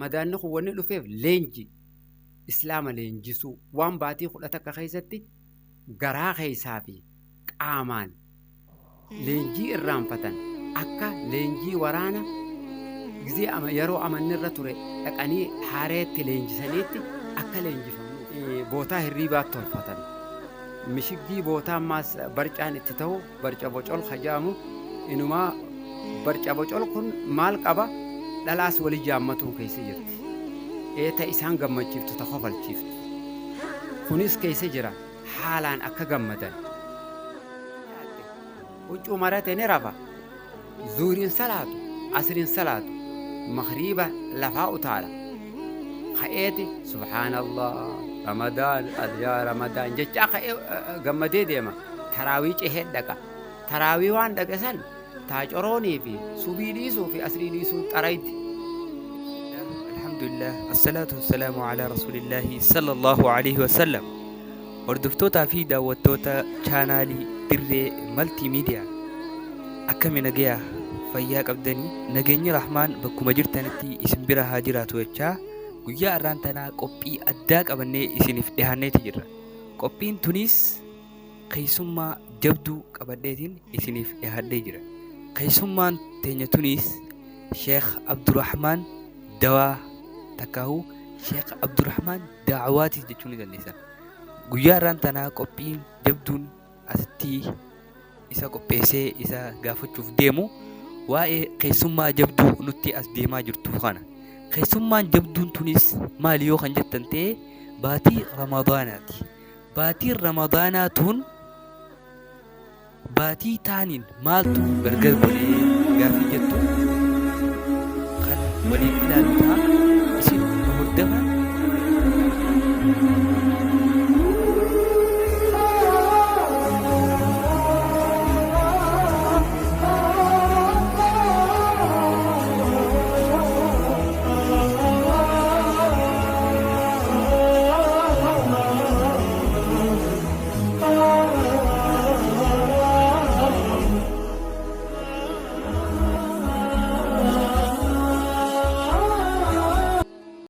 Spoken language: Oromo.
Madaanni kun wanni dhufeef leenji islaama leenjisuu waan baatii 11 keessatti garaa keessaa fi qaamaan leenjii irraanfatan akka leenjii waraana gizee yeroo amannirra ture dhaqanii haareetti leenjisaniitti akka leenjifamu bootaa hirriibaatti tolfatan. Mishiggii bootaa ammaas barcaan itti ta'u barca bocol hajaamu inumaa barca bocol kun maal qaba dhalaas walii jaammatuu keessa jirti. Eeta isaan gammachiiftu ta kofalchiiftu. Kunis keessa jira haalaan akka gammadan. Huccuu marate ni rafa. Zuuriin salaatu, asriin salaatu, maghriba lafaa utaala. Ka'eeti subhaanallah Ramadaan yaa Ramadaan jecha gammadee deema. Taraawii cehee dhaqa. Taraawii waan dhaqe san taacoroonii fi subii dhiisuu fi asrii dhiisuu xarayti. Alhamdulillah, assalatu wassalamu ala rasulillahi sallallahu alaihi wasallam. Hordoftoota fi daawwattoota chaanaalii Dirree Maltiimiidiyaa akkami nagayaa fayyaa qabdanii nageenyi rahmaan bakkuma jirtanitti isin bira haa jiraatu jechaa guyyaa irraan tanaa qophii addaa qabannee isiniif dhiyaanneeti jirra. Qophiin tunis keessummaa jabduu qabadheetiin isiniif dhiyaadhee jira. Keessummaan teenya tunis Sheekh Abdurrahmaan Dawaa takkaahu Sheekh Abdurrahmaan Daawaati jechuu ni dandeessan. Guyyaa irraan tanaa qophiin jabduun asitti isa qopheessee isa gaafachuuf deemu waa'ee keessummaa jabduu nutti as deemaa jirtu kana. Keessummaan jabduun tunis maali yoo kan jettan ta'e baatii Ramadaanaati. Baatiin Ramadaanaa tun baatii taaniin maaltu gargar godhee gaafii jettu kan waliin ilaallu ta'a.